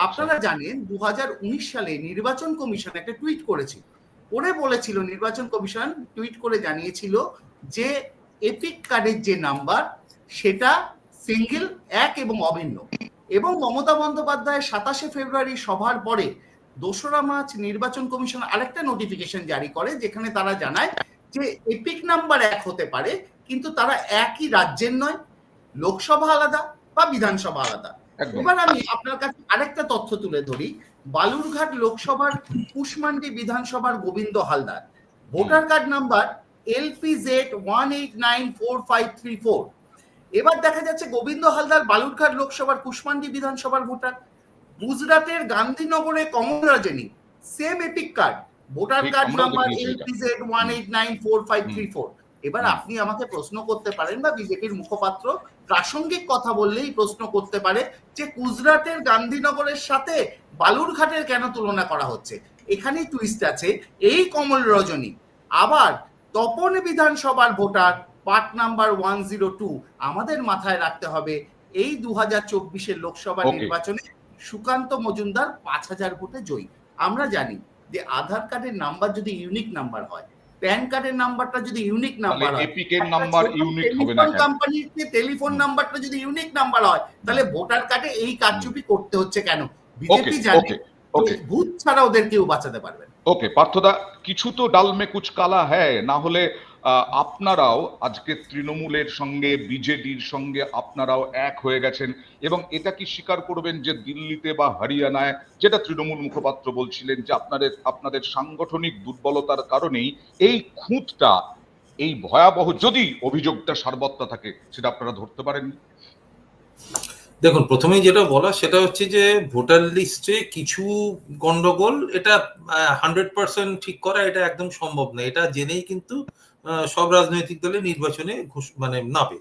আপনারা জানেন 2019 সালে নির্বাচন কমিশন একটা টুইট করেছিল, বলেছিল নির্বাচন কমিশন টুইট করে জানিয়েছিল যে এপিক কার্ডের যে নাম্বার সেটা সিঙ্গেল, এক এবং অভিন্ন। এবং মমতা বন্দ্যোপাধ্যায় 27শে ফেব্রুয়ারি সভার পরে 2রা মার্চ নির্বাচন কমিশন আরেকটা নোটিফিকেশন জারি করে, যেখানে তারা জানায় যে এপিক নাম্বার এক হতে পারে, কিন্তু তারা একই রাজ্যের নয়, লোকসভা আলাদা বা বিধানসভা আলাদা। এবার আমি আপনার কাছে আরেকটা তথ্য তুলে ধরি। বালুরঘাট লোকসভার কুশমান্ডি বিধানসভার Gobinda Haldar voter card number LPZ 1894534। এবার দেখা যাচ্ছে গোবিন্দ হালদার বালুরঘাট লোকসভার কুশমান্ডি বিধানসভার ভোটার। গুজরাটের গান্ধীনগরে Kamal Rajani same EPIC card, voter card number LPZ 1894534। এবার আপনি আমাকে প্রশ্ন করতে পারেন বা বিজেপির মুখপাত্র প্রাসঙ্গিক কথা বললেই প্রশ্ন করতে পারে যে গুজরাটের গান্ধীনগরের সাথে বালুরঘাটের কেন তুলনা করা হচ্ছে। এখানেই টুইস্ট আছে। এই কমল রজনী আবার তপন বিধানসভার ভোটার, পার্ট নাম্বার 102। আমাদের মাথায় রাখতে হবে এই 2024-এর লোকসভা নির্বাচনে সুকান্ত মজুমদার 5000 ভোটে জয়ী। আমরা জানি যে আধার কার্ডের নাম্বার যদি ইউনিক নাম্বার হয়, প্যান কার্ডের নাম্বারটা যদি ইউনিক নাম্বার হয়, এপিকের নাম্বার ইউনিক হবে না, কোম্পানির টেলিফোন নাম্বারটা যদি ইউনিক নাম্বার হয়, তাহলে ভোটার কার্ডে এই কারচুপি করতে হচ্ছে কেন? বিজেপি জানে ভূত ছাড়া ওদের কেউ বাঁচাতে পারবে না। ওকে পার্থদা, কিছু তো ডাল মে কুচ কালা হ্যায়, না হলে আপনারাও আজকে তৃণমূলের সঙ্গে বিজেডির সঙ্গে আপনারাও এক হয়ে গেছেন, এবং এটা কি স্বীকার করবেন যে দিল্লিতে বা হরিয়ানায়, যেটা তৃণমূল মুখপাত্র বলছিলেন যে আপনাদের সাংগঠনিক দুর্বলতার কারণেই এই খুঁতটা, এই ভয়াবহ যদি অভিযোগটা সারবত্তা থাকে, সেটা আপনারা ধরতে পারেননি? দেখুন, প্রথমেই যেটা বলা সেটা হচ্ছে যে ভোটার লিস্টে কিছু গন্ডগোল, এটা 100% ঠিক করা এটা একদম সম্ভব না। এটা জেনেই কিন্তু সব রাজনৈতিক দলে নির্বাচনে নামে।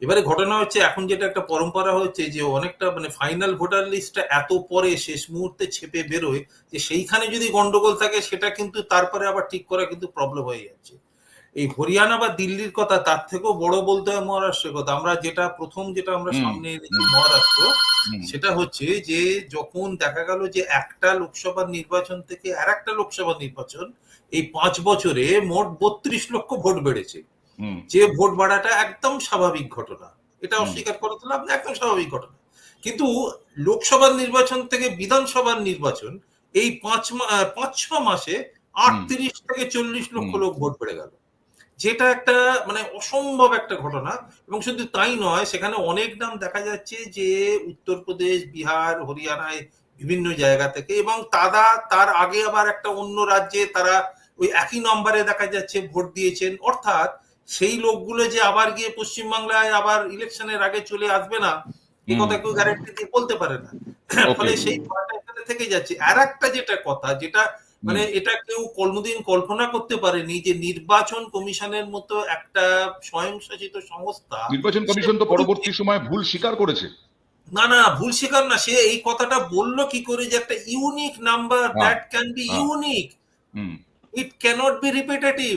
এবারে ঘটনা হচ্ছে এখন যেটা একটা পরম্পরা হচ্ছে যে অনেকটা ফাইনাল ভোটার লিস্টটা এত পরে শেষ মুহূর্তে ছেপে বেরোয় যে সেইখানে যদি গন্ডগোল থাকে সেটা কিন্তু তারপরে আবার ঠিক করা কিন্তু প্রবলেম হয়ে যাচ্ছে। এই হরিয়ানা বা দিল্লির কথা, তার থেকেও বড় বলতে হয় মহারাষ্ট্রের কথা। আমরা যেটা সামনে এনেছি মহারাষ্ট্র, সেটা হচ্ছে যে যখন দেখা গেল যে একটা লোকসভা নির্বাচন থেকে আর একটা লোকসভা নির্বাচন এই 5 বছরে মোট 32 লক্ষ ভোট বেড়েছে, যে ভোট বাড়াটা একদম স্বাভাবিক ঘটনা, এটা অস্বীকার করতে হবে, একদম স্বাভাবিক ঘটনা। কিন্তু লোকসভার নির্বাচন থেকে বিধানসভার নির্বাচন এই 5-6 মাসে 38 থেকে 40 লক্ষ লোক ভোট বেড়ে গেল, যেটা একটা অসম্ভব একটা ঘটনা। এবং শুধু তাই নয়, সেখানে অনেক নাম দেখা যাচ্ছে যে উত্তরপ্রদেশ, বিহার, হরিয়ানায় বিভিন্ন জায়গা থেকে, এবং তার আগে আবার একটা অন্য রাজ্যে তারা ওই একই নম্বরে দেখা যাচ্ছে ভোট দিয়েছেন। অর্থাৎ সেই লোকগুলো যে আবার গিয়ে পশ্চিমবাংলায় আবার ইলেকশনের আগে চলে আসবে না, এই কথা কেউ গ্যারান্টি দিয়ে বলতে পারে না। ফলে সেই ভয়টা এখানে থেকে যাচ্ছে। আর একটা যেটা কথা, যেটা এটা কেউ কোনদিন কল্পনা করতে পারেনি যে নির্বাচন কমিশনের মতো একটা স্বয়ংশাসিত সংস্থা, নির্বাচন কমিশন তো পরবর্তী সময় ভুল স্বীকার করেছে। না ভুল স্বীকার না, সে এই কথাটা বললো কি করে যে একটা unique number, that can be unique, it can't be repetitive,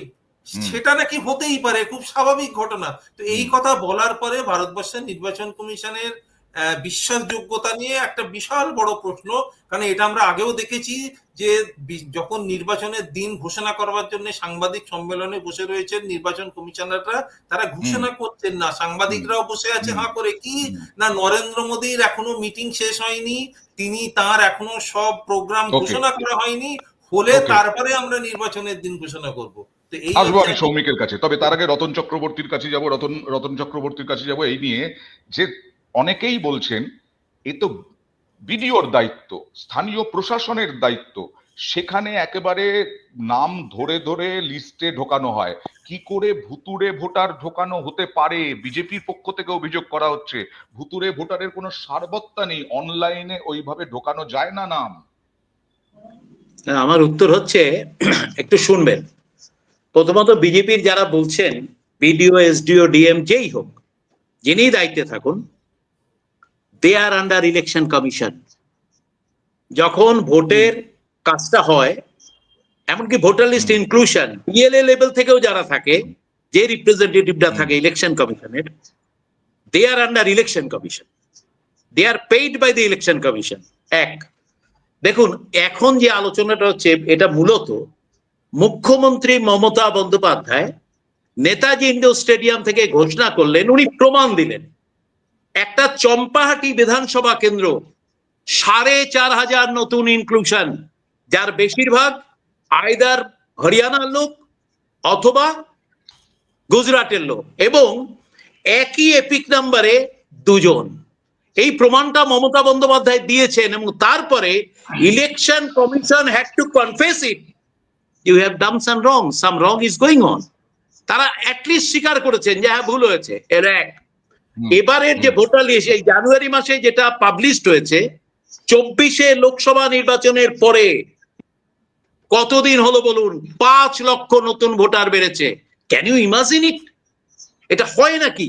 সেটা নাকি হতেই পারে, খুব স্বাভাবিক ঘটনা। তো এই কথা বলার পরে ভারতবর্ষের নির্বাচন কমিশনের বিশ্বাসযোগ্যতা নিয়ে একটা বিশাল বড় প্রশ্ন। কারণ এটা আমরা আগেও দেখেছি যে যখন নির্বাচনের দিন ঘোষণা করবার জন্য সাংবাদিক সম্মেলনে বসে রয়েছেন নির্বাচন কমিশনাররা, তারা ঘোষণা করছেন না, সাংবাদিকরাও বসে আছে হাঁ করে। কি না, নরেন্দ্র মোদীর এখনো মিটিং শেষ হয়নি, তিনি তার এখনো সব প্রোগ্রাম ঘোষণা করা হয়নি, হলে তারপরে আমরা নির্বাচনের দিন ঘোষণা করব। আসবো আমি সৌমিকের কাছে, তবে তার আগে রতন চক্রবর্তীর কাছে যাব। রতন চক্রবর্তীর কাছে যাব এই নিয়ে যে অনেকেই বলছেন এ তো বিডিওর দায়িত্ব, স্থানীয় প্রশাসনের দায়িত্ব, সেখানে একেবারে নাম ধরে ধরে লিস্টে ঢোকানো হয়, কি করে ভুতুড়ে ভোটার ঢোকানো হতে পারে? বিজেপির পক্ষ থেকে অভিযোগ করা হচ্ছে ভুতুড়ে ভোটারের কোনো সারবত্তা নেই, অনলাইনে ওইভাবে ঢোকানো যায় না নাম। আমার উত্তর হচ্ছে, একটু শুনবেন। প্রথমত বিজেপির যারা বলছেন, বিডিও, এসডিও, ডিএম যেই হোক, যিনি দায়িত্বে থাকুন, they are under election commission. যখন ভোটের কাজটা হয়, এমনকি voter list inclusion, BLA level থেকেও যারা থাকে, যে রিপ্রেজেন্টেটিভরা থাকে ইলেকশন কমিশনের, they are under election commission. They are paid by the election commission. এক, দেখুন এখন যে আলোচনাটা হচ্ছে এটা মূলত মুখ্যমন্ত্রী মমতা বন্দ্যোপাধ্যায় নেতাজি ইন্ডোর স্টেডিয়াম থেকে ঘোষণা করলেন, উনি প্রমাণ দিলেন একটা চম্পাহাটি বিধানসভা কেন্দ্র 4,500 নতুন ইনক্লুশন, যার বেশিরভাগ আইদার হরিয়ানার লোক অথবা গুজরাটের লোক, এবং একই এপিক নাম্বারে 2 জন। এই প্রমাণটা মমতা বন্দ্যোপাধ্যায় দিয়েছেন এবং তারপরে election commission had to confess it, you have done some wrong is going on. তারা অ্যাটলিস্ট স্বীকার করেছেন যে হ্যাঁ ভুল হয়েছে। এর এক, এবারের যে ভোটার লিস্ট এই জানুয়ারি মাসে যেটা পাবলিশড হয়েছে, 24-এ লোকসভা নির্বাচনের পরে কতদিন হলো বলুন, 5 লক্ষ নতুন ভোটার বেড়েছে। Can you imagine it? এটা হয় নাকি?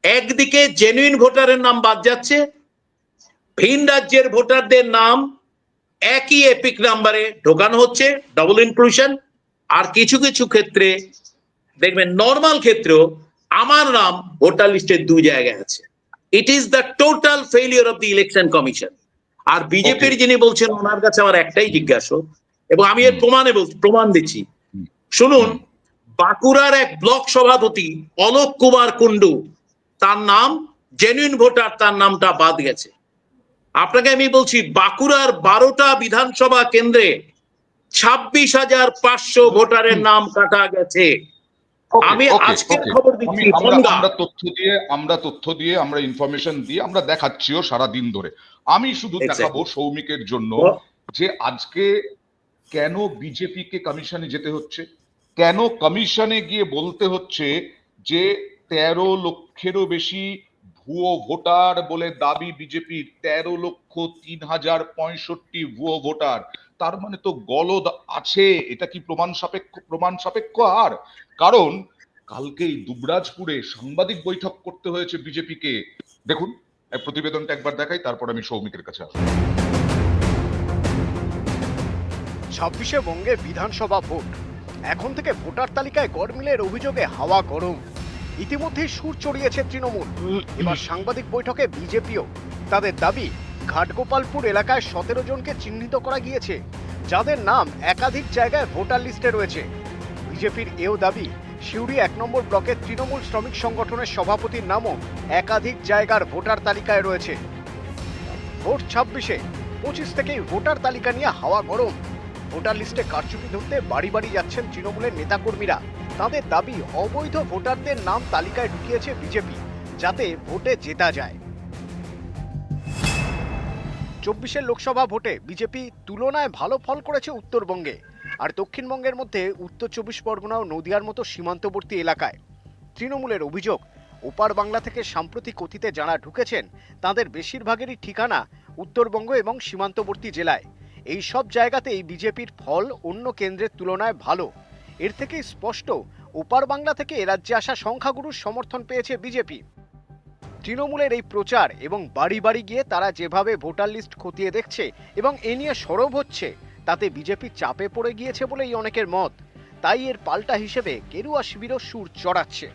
একদিকে জেনুইন ভোটারের নাম বাদ যাচ্ছে, ভিন রাজ্যের ভোটারদের নাম একই এপিক নাম্বারে ঢোকানো হচ্ছে, ডাবল ইনক্লুশন। আর কিছু কিছু ক্ষেত্রে দেখবেন নর্মাল ক্ষেত্রেও আমার নাম ভোটার লিস্টের 2 জায়গায় আছে। It is the total failure of the election commission. আর বিজেপির যিনি বলছেন ওনার কাছে আমার একটাই জিজ্ঞাসা, এবং আমি এর প্রমাণ দিচ্ছি, শুনুন। বাঁকুড়ার এক ব্লক সভাপতি অলোক কুমার কুন্ডু, তার নাম জেনুইন ভোটার, তার নামটা বাদ গেছে। আপনাকে আমি বলছি বাঁকুড়ার 12টা বিধানসভা কেন্দ্রে 26,500 ভোটারের নাম কাটা গেছে। আমি আজকের খবর দিচ্ছি, আমরা তথ্য দিয়ে আমরা ইনফরমেশন দিয়ে আমরা দেখাচ্ছিও সারাদিন ধরে। আমি শুধু দেখাবো সৌমিকের জন্য যে আজকে কেন বিজেপিকে কমিশনে যেতে হচ্ছে, কেন কমিশনে গিয়ে বলতে হচ্ছে যে 13 লক্ষেরও বেশি ভুয়ো ভোটার বলে দাবি বিজেপির, 13,03,065 ভুয়ো ভোটার। তার মানে তো গলদ আছে। এটা কি প্রমাণ সাপেক্ষ? আর কারণ কালকেই দুবরাজপুরে সাংবাদিক বৈঠক করতে হয়েছে বিজেপিকে। দেখুন প্রতিবেদনটা একবার দেখাই, তারপর আমি সৌমিকের কাছে আসবো। 26শে বঙ্গে বিধানসভা ভোট, এখন থেকে ভোটার তালিকায় গড়মিলের অভিযোগে হাওয়া গরম। ইতিমধ্যেই সুর চড়িয়েছে তৃণমূল। এবার সাংবাদিক বৈঠকে বিজেপিও। তাদের দাবি ঘাটগোপালপুর এলাকায় 17 জনকে চিহ্নিত করা গিয়েছে, যাদের নাম একাধিক জায়গায় ভোটার লিস্টে রয়েছে। বিজেপির এও দাবি সিউড়ি 1 নম্বর ব্লকের তৃণমূল শ্রমিক সংগঠনের সভাপতির নামও একাধিক জায়গার ভোটার তালিকায় রয়েছে। ভোট 26-এ 25 থেকেই ভোটার তালিকা নিয়ে হাওয়া গরম। ভোটার লিস্টে কারচুপি ধরতে বাড়ি বাড়ি যাচ্ছেন তৃণমূলের নেতাকর্মীরা। তাদের দাবি অবৈধ ভোটারদের নাম তালিকায় ঢুকিয়েছে বিজেপি, যাতে ভোটে জেতা যায়। 24-এর লোকসভা ভোটে বিজেপি তুলনায় ভালো ফল করেছে উত্তরবঙ্গে, আর দক্ষিণবঙ্গের মধ্যে উত্তর 24 পরগনা ও নদিয়ার মতো সীমান্তবর্তী এলাকায়। তৃণমূলের অভিযোগ, ওপার বাংলা থেকে সাম্প্রতিক অতীতে যারা ঢুকেছেন তাদের বেশিরভাগেরই ঠিকানা উত্তরবঙ্গ এবং সীমান্তবর্তী জেলায়। এই সব জায়গাতেই বিজেপির ফল অন্য কেন্দ্রের তুলনায় ভালো। এর থেকে স্পষ্ট ওপার বাংলা থেকে এ রাজ্যে আসা সংখ্যাগুরুর সমর্থন পেয়েছে বিজেপি। তৃণমূলের এই প্রচার এবং বাড়ি বাড়ি গিয়ে তারা যেভাবে ভোটার লিস্ট খতিয়ে দেখছে এবং এ নিয়ে সরব হচ্ছে, তাতে বিজেপি চাপে পড়ে গিয়েছে বলেই অনেকের মত। তাই এর পাল্টা হিসেবে গেরুয়া শিবিরও সুর চড়াচ্ছে,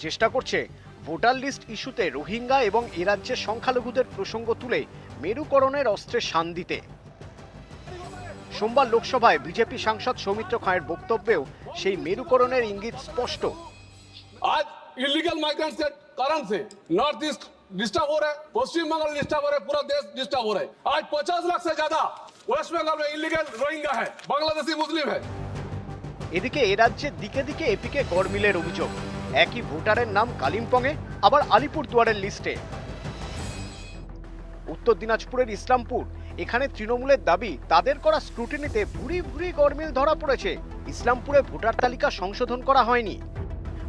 চেষ্টা করছে ভোটার লিস্ট ইস্যুতে রোহিঙ্গা এবং এ রাজ্যের সংখ্যালঘুদের প্রসঙ্গ তুলে মেরুকরণের অস্ত্রে শান দিতে। সোমবার লোকসভায় বিজেপি সাংসদ সৌমিত্র খাঁয়ের বক্তব্যেও সেই মেরুকরণের ইঙ্গিত স্পষ্ট। आज इलीगल माइग्रेंट्स के कारण से नॉर्थ ईस्ट डिस्टर्ब हो रहा है, पश्चिम बंगाल डिस्टर्ब हो रहा है, पूरा देश डिस्टर्ब हो रहा है। आज 50 लाख से ज्यादा वेस्ट बंगाल में इलीगल रोहिंग्या है, बांग्लादेशी मुस्लिम है। এদিকে এ রাজ্যের দিকে দিকে এপিকে গড়মিলের অভিযোগ। একই ভোটারের নাম কালিম্পংয়ে, আবার আলিপুরদুয়ারের লিস্টে। উত্তর দিনাজপুরের ইসলামপুর, এখানে তৃণমূলের দাবি তাদের করা স্ক্রুটিনিতে ভুরি ভুরি গড়মিল ধরা পড়েছে। ইসলামপুরে ভোটার তালিকা সংশোধন করা হয়নি।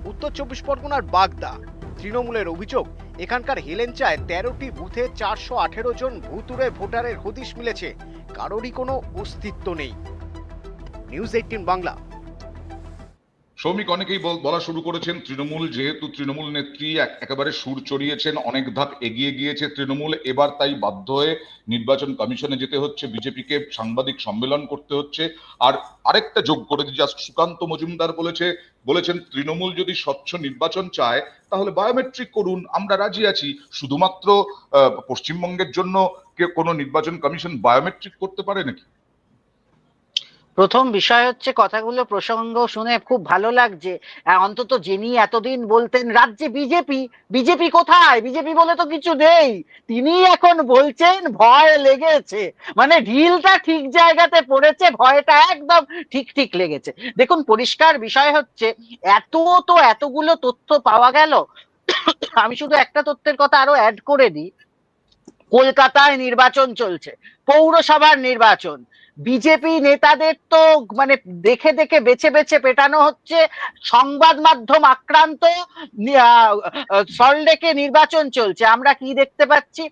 উত্তর 24 পরগনার বাগদা, তৃণমূলের অভিযোগ এখানকার হেলেঞ্চায় 13টি বুথে 418 জন ভুতুড়ে ভোটারের হদিশ মিলেছে, কারোরই কোনো অস্তিত্ব নেই। নিউজ 18 বাংলা। সৌমিক, অনেকেই বলা শুরু করেছেন তৃণমূল, যেহেতু তৃণমূল নেত্রী একেবারে সুর চড়িয়েছেন, অনেক ধাপ এগিয়ে গিয়েছে তৃণমূল, এবার তাই বাধ্য হয়ে নির্বাচন কমিশনে যেতে হচ্ছে, বিজেপিকে সাংবাদিক সম্মেলন করতে হচ্ছে। আর আরেকটা যোগ করে দিই, জাস্ট সুকান্ত মজুমদার বলেছেন তৃণমূল যদি স্বচ্ছ নির্বাচন চায় তাহলে বায়োমেট্রিক করুন, আমরা রাজি আছি। শুধুমাত্র পশ্চিমবঙ্গের জন্য কোনো নির্বাচন কমিশন বায়োমেট্রিক করতে পারে নাকি? প্রথম বিষয় হচ্ছে, কথাগুলো প্রসঙ্গ শুনে খুব ভালো লাগছে। অন্তত যিনি এতদিন বলতেন রাজ্যে বিজেপি কোথায়, বিজেপি বলে তো কিছু নেই, তিনি এখন বলছেন ভয় লেগেছে। মানে ঢিলটা ঠিক জায়গাতে পড়েছে, ভয়টা একদম ঠিক লেগেছে। দেখুন, পরিষ্কার বিষয় হচ্ছে, এতগুলো তথ্য পাওয়া গেল। আমি শুধু একটা তথ্যের কথা আরো অ্যাড করে দিই। কলকাতায় নির্বাচন চলছে, পৌরসভার নির্বাচন। বিজেপি নেতাদের তো মানে দেখে বেছে পেটানো হচ্ছে। সংবাদ মাধ্যম আক্রান্ত। সল্টলেকে নির্বাচন চলছে, আমরা কি দেখতে পাচ্ছি?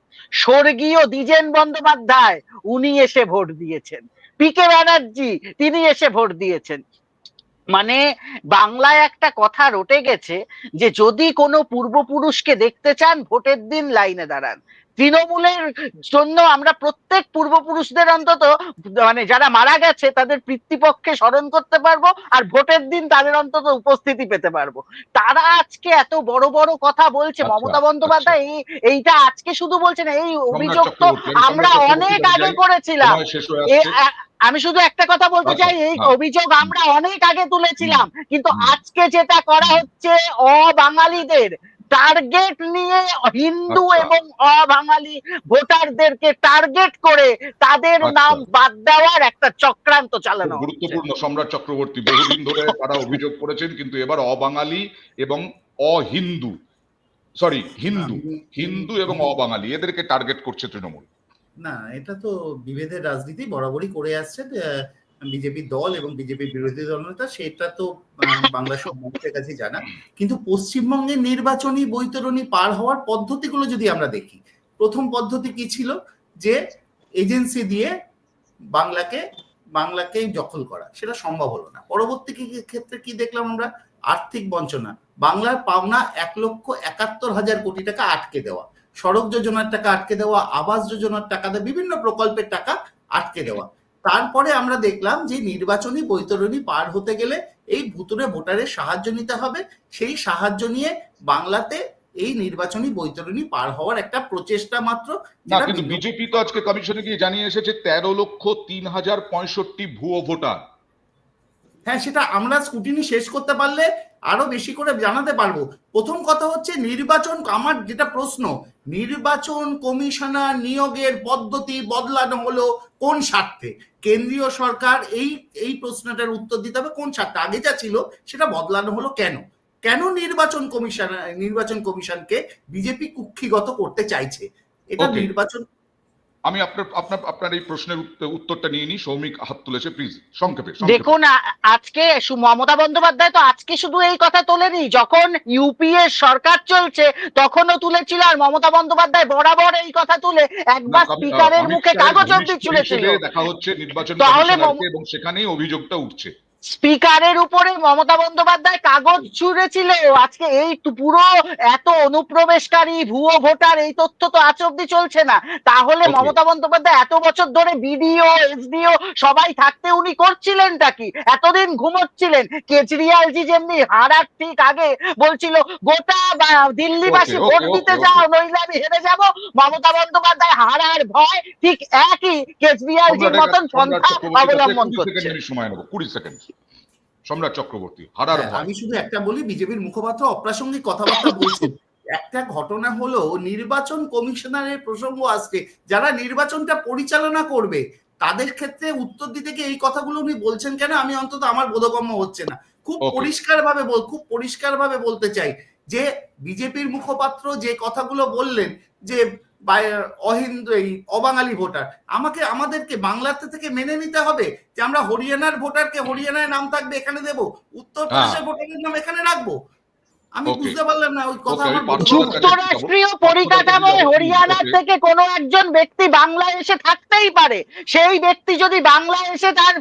স্বর্গীয় দ্বিজেন বন্দ্যোপাধ্যায় উনি এসে ভোট দিয়েছেন, পিকে ব্যানার্জি তিনি এসে ভোট দিয়েছেন। মানে বাংলায় একটা কথা রটে গেছে যে যদি কোনো পূর্বপুরুষকে দেখতে চান, ভোটের দিন লাইনে দাঁড়ান। তৃণমূলের জন্য আমরা প্রত্যেক পূর্বপুরুষদের অন্তত মানে যারা মারা গেছে তাদের পিতৃপক্ষে স্মরণ করতে পারবো, আর ভোটের দিন তাদের অন্তত উপস্থিতি পেতে পারবো। তারা আজকে এত বড় বড় কথা বলছে। মমতা বন্দ্যোপাধ্যায় এইটা আজকে শুধু বলছে না, এই অভিযোগ তো আমরা অনেক আগে করেছিলাম। আমি শুধু একটা কথা বলতে চাই, এই অভিযোগ আমরা অনেক আগে তুলেছিলাম, কিন্তু আজকে যেটা করা হচ্ছে অবাঙালিদের টার্গেট নিয়ে, হিন্দু এবং অবাঙালি ভোটারদেরকে টার্গেট করে তাদের নাম বাদ দেওয়ার একটা চক্রান্ত চালানো। গুরুত্বপূর্ণ সম্রাট চক্রবর্তী, বহুদিন ধরে তারা অভিযোগ করেছেন, কিন্তু এবার অবাঙালি এবং অহিন্দু, সরি হিন্দু এবং অবাঙালি এদেরকে টার্গেট করছে তৃণমূল। না, এটা তো বিভেদের রাজনীতি বরাবরই করে আসছে বিজেপি দল এবং বিজেপির বিরোধী দলনেতা, সেটা তো বাংলা সব মানুষের কাছে জানা। কিন্তু পশ্চিমবঙ্গের নির্বাচনী বৈতরণী পার হওয়ার পদ্ধতিগুলো যদি আমরা দেখি, প্রথম পদ্ধতি কি ছিল? যে এজেন্সি দিয়ে বাংলাকে দখল করা, সেটা সম্ভব হলো না। পরবর্তী ক্ষেত্রে কি দেখলাম আমরা? আর্থিক বঞ্চনা, বাংলার পাওনা 1,71,000 কোটি টাকা আটকে দেওয়া, সড়ক যোজনার টাকা আটকে দেওয়া, আবাস যোজনার টাকা দেওয়া, বিভিন্ন প্রকল্পের টাকা আটকে দেওয়া। তারপরে আমরা দেখলাম যে নির্বাচনী বৈতরণী পার হতে গেলে এই ভুতুরে ভোটারের সাহায্য নিতে হবে। সেই সাহায্য নিয়ে বাংলাতে এই নির্বাচনী বৈতরণী পার হওয়ার একটা প্রচেষ্টা মাত্র। কিন্তু বিজেপি তো আজকে কমিশনে গিয়ে জানিয়ে এসেছে 13,03,065 ভুয়ো ভোটার। হ্যাঁ, সেটা আমরা স্কুটিনি শেষ করতে পারলে আরো বেশি করে জানাতে পারবো। প্রথম কথা হচ্ছে নির্বাচন, আমার যেটা প্রশ্ন, নির্বাচন কমিশনার নিয়োগের পদ্ধতি বদলানো হলো কোন স্বার্থে? কেন্দ্রীয় সরকার এই প্রশ্নটার উত্তর দিতে হবে, কোন স্বার্থে? আগে যা ছিল সেটা বদলানো হলো কেন নির্বাচন কমিশনকে বিজেপি কুক্ষিগত করতে চাইছে? এটা নির্বাচন। আমি আপনার এই প্রশ্নের উত্তরটা নিয়ে নিই। সৌমিক হাত তুলেছে, প্লিজ সংক্ষেপে। দেখুন, আজকে মমতা বন্দ্যোপাধ্যায় তো আজকে শুধু এই কথা তোলেনি, যখন ইউপিএ সরকার চলছে তখনও তুলেছিল, আর মমতা বন্দ্যোপাধ্যায় বরাবর এই কথা তুলে একবার স্পিকারের মুখে কাগজ অবধি তুলেছিল। দেখা হচ্ছে নির্বাচন কমিশনারকে এবং সেখানেই অভিযোগটা উঠছে। স্পিকারের উপরে মমতা বন্দ্যোপাধ্যায় কাগজ ছুঁড়েছিল। আজকে এই পুরো এত অনুপ্রবেশকারী ভুয়ো ভোটার এই তথ্য তো আজ অব্দি চলছে না। তাহলে মমতা বন্দ্যোপাধ্যায় এত বছর ধরে বিডিও এসডিও সবাই থাকতে উনি করছিলেনটা কি? এতদিন ঘুমোচ্ছিলেন। কেজরিওয়ালজি যেমনি হারার ঠিক আগে বলছিল গোটা দিল্লিবাসী ভোট দিতে যাও, নইলে আমি হেরে যাব, মমতা বন্দ্যোপাধ্যায় হারার ভয় ঠিক একই কেজরিওয়ালজির মতন পন্থা অবলম্বন করছে। সময় নেব 20 সেকেন্ড। সম্রাট চক্রবর্তী, হারার ভয়। আমি শুধু একটা বলি, বিজেপির মুখপাত্র অপ্রাসঙ্গিক কথাবার্তা বলছেন। একটা ঘটনা হলো, নির্বাচন কমিশনারের প্রসঙ্গ আসছে, যারা নির্বাচনটা পরিচালনা করবে তাদের ক্ষেত্রে উত্তর দিতে গিয়ে এই কথাগুলো উনি বলছেন কেন, আমি অন্তত আমার বোধগম্য হচ্ছে না। খুব পরিষ্কারভাবে বলতে চাই যে বিজেপির মুখপাত্র যে কথাগুলো বললেন যে অহিন্দু, এই অবাঙালি ভোটার, আমাদেরকে বাংলাতে থেকে মেনে নিতে হবে যে আমরা হরিয়ানার ভোটারকে হরিয়ানায় নাম থাকবে এখানে দেবো, উত্তরপ্রদেশের ভোটারের নাম এখানে রাখবো। আমি Okay. বুঝতে পারলাম না ওই কথা Okay, আমার আমি পার্থ বুঝতে দার কাছে পারলাম না। যুক্তরাষ্ট্রীয় পরিকাঠামোয় হরিয়ানা থেকে কোনো একজন ব্যক্তি বাংলায় এসে থাকতেই পারে, সেই ব্যক্তি যদি বাংলায় এসে তার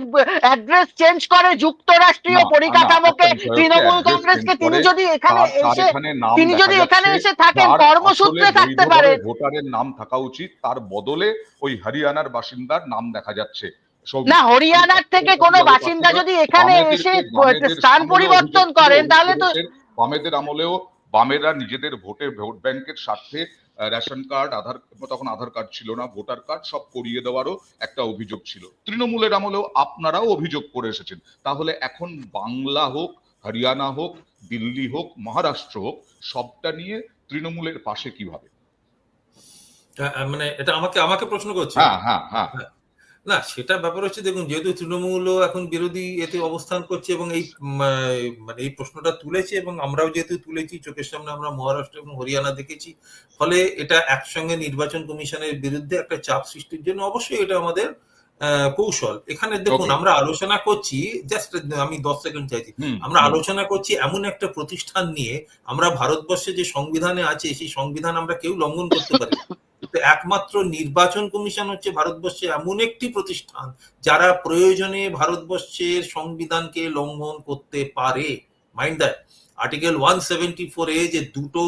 অ্যাড্রেস চেঞ্জ করে যুক্তরাষ্ট্রীয় না, পরিকাঠামোকে, একটা বিষয় হচ্ছে তৃণমূল address কংগ্রেসকে, change তিনি করে, যদি এখানে তার এসে এখানে নাম তিনি দেখা যদি এখানে যাচ্ছে, এসে থাকেন যার কর্মসূত্রে আসলে থাকতে বৈধভাবে পারে। ভোটারের নাম থাকা উচিত, তার বদলে ওই হরিয়ানার বাসিন্দার নাম দেখা যাচ্ছে। সৌমিক, না, আমি হরিয়ানার একটা থেকে কথা কোনো বলবো, বাসিন্দা পার্থদা, যদি এখানে এসে বামেদের স্থান আমলেও পরিবর্তন অভিযোগ ছিল, করেন তাহলে তো বামেদের আমলেও বামেরা নিজেদের ভোট ব্যাংকের স্বার্থে রেশন কার্ড, তখন আধার কার্ড ছিল না, ভোটার কার্ড সব করিয়ে দেওয়ারও একটা অভিযোগ ছিল। তৃণমূলের আমলেও আপনারাও অভিযোগ করে এসেছেন। তাহলে এখন বাংলা হোক, হরিয়ানা হোক, দিল্লি হোক, মহারাষ্ট্র হোক, সবটা নিয়ে তৃণমূলের পাশে কিভাবে? মানে এটা আমাকে আমাকে প্রশ্ন করছে? হ্যাঁ হ্যাঁ হ্যাঁ, না, সেটা ব্যাপার হচ্ছে, দেখুন, যেহেতু তৃণমূলও এখন বিরোধী এতে অবস্থান করছে এবং এই মানে এই প্রশ্নটা তুলেছে, এবং আমরাও যেহেতু তুলেছি, চোখের সামনে আমরা মহারাষ্ট্র এবং হরিয়ানা দেখেছি, ফলে এটা একসঙ্গে নির্বাচন কমিশনের বিরুদ্ধে একটা চাপ সৃষ্টির জন্য অবশ্যই এটা আমাদের কৌশল। এখানে দেখুন, Okay. আমরা আলোচনা করছি, জাস্ট আমি 10 সেকেন্ড চাইছি, আমরা আলোচনা করছি এমন একটা প্রতিষ্ঠান নিয়ে, আমরা ভারতবর্ষে যে সংবিধানে আছে সেই সংবিধান আমরা কেউ লঙ্ঘন করতে পারি না। কিন্তু একমাত্র নির্বাচন কমিশন হচ্ছে ভারতবর্ষে এমন একটি প্রতিষ্ঠান যারা প্রয়োজনে ভারতবর্ষের সংবিধানকে লঙ্ঘন করতে পারে। মাইন্ড দ্যাট, আর্টিকেল 174 এ যে দুটো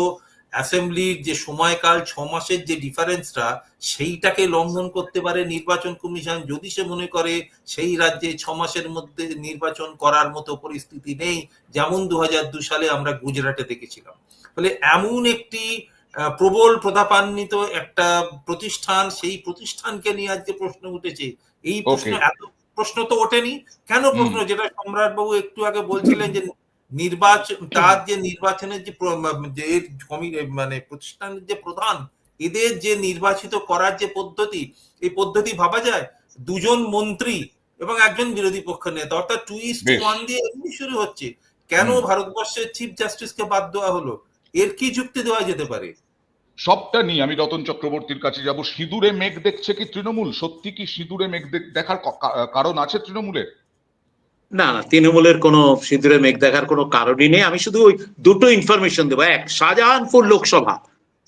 অ্যাসেম্বলির যে সময়কাল 6 মাসের যে ডিফারেন্সটা, সেইটাকে লঙ্ঘন করতে পারে নির্বাচন কমিশন যদি সে মনে করে সেই রাজ্যে 6 মাসের মধ্যে নির্বাচন করার মতো পরিস্থিতি নেই, যেমন 2002 সালে আমরা গুজরাটে দেখেছিলাম। ফলে এমন একটি প্রবল প্রতাপান্বিত একটা প্রতিষ্ঠান, সেই প্রতিষ্ঠানকে নিয়ে আজকে প্রশ্ন উঠেছে। এই প্রশ্ন, এত প্রশ্ন তো ওঠেনি কেন? প্রশ্ন যেটা সম্রাট বাবু একটু আগে বলছিলেন, যে নির্বাচন, তার যে নির্বাচনের যে মানে প্রতিষ্ঠানের যে প্রধান, এদের যে নির্বাচিত করার যে পদ্ধতি, এই পদ্ধতি ভাবা যায় দুজন মন্ত্রী এবং একজন বিরোধী পক্ষ নেতা, অর্থাৎ 2:1 দিয়ে এমনি শুরু হচ্ছে। কেন ভারতবর্ষের চিফ জাস্টিসকে বাদ দেওয়া হলো? এর কি যুক্তি দেওয়া যেতে পারে? সবটা নিয়ে আমি রতন চক্রবর্তীর কাছে যাব। সিঁদুরে মেঘ দেখছে কি তৃণমূল? সত্যি কি সিঁদুরে মেঘ দেখার কারণ আছে তৃণমূলের? না না, তৃণমূলের কোনো সিঁদুরে মেঘ দেখার কোনো কারণই নেই। আমি শুধু ওই দুটো ইনফরমেশন দেবো। এক, শাহজাহানপুর লোকসভা,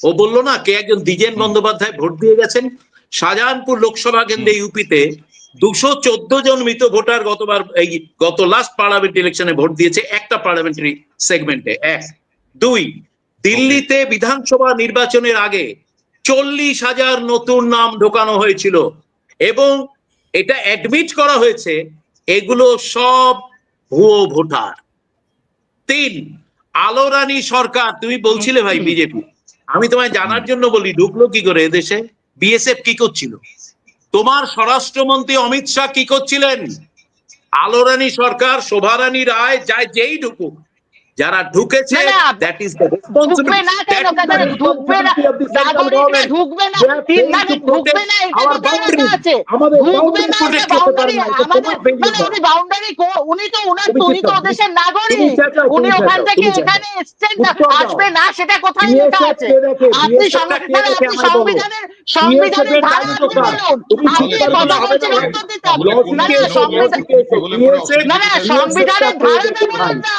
ও বললো না কে একজন দ্বিজেন বন্দ্যোপাধ্যায় ভোট দিয়ে গেছেন, শাহজাহানপুর লোকসভা কেন্দ্রে ইউপিতে 214 জন মৃত ভোটার গত লাস্ট পার্লামেন্ট ইলেকশনে ভোট দিয়েছে একটা পার্লামেন্টারি সেগমেন্টে। এক। দুই, দিল্লিতে বিধানসভা নির্বাচনের আগে 40,000 নতুন নাম ঢোকানো হয়েছিল এবং এটা অ্যাডমিট করা হয়েছে এগুলো সব ভুয়ো ভোটার। 3, আলো রানী সরকার, তুমি বলছিলে ভাই বিজেপি, আমি তোমায় জানার জন্য বলি ঢুকলো কি করে এদেশে? বিএসএফ কি করছিল? তোমার স্বরাষ্ট্রমন্ত্রী অমিত শাহ কি করছিলেন? আলো রানী সরকার, শোভা রানী রায়, যেই ঢুকুক, যারা ঢুকেছে, দ্যাট ইজ দ্য রেসপন্সিবিলিটি। উনি তো দেশের নাগরিক, উনি ওখান থেকে এখানে এসছেন, আসবে না সেটা কোথায় লেখা আছে? আপনি সংবিধানের ধারা বলুন, আপনি কথা বলছেন উত্তর দিতে হবে। না, সংবিধানের ধারা বলুন না।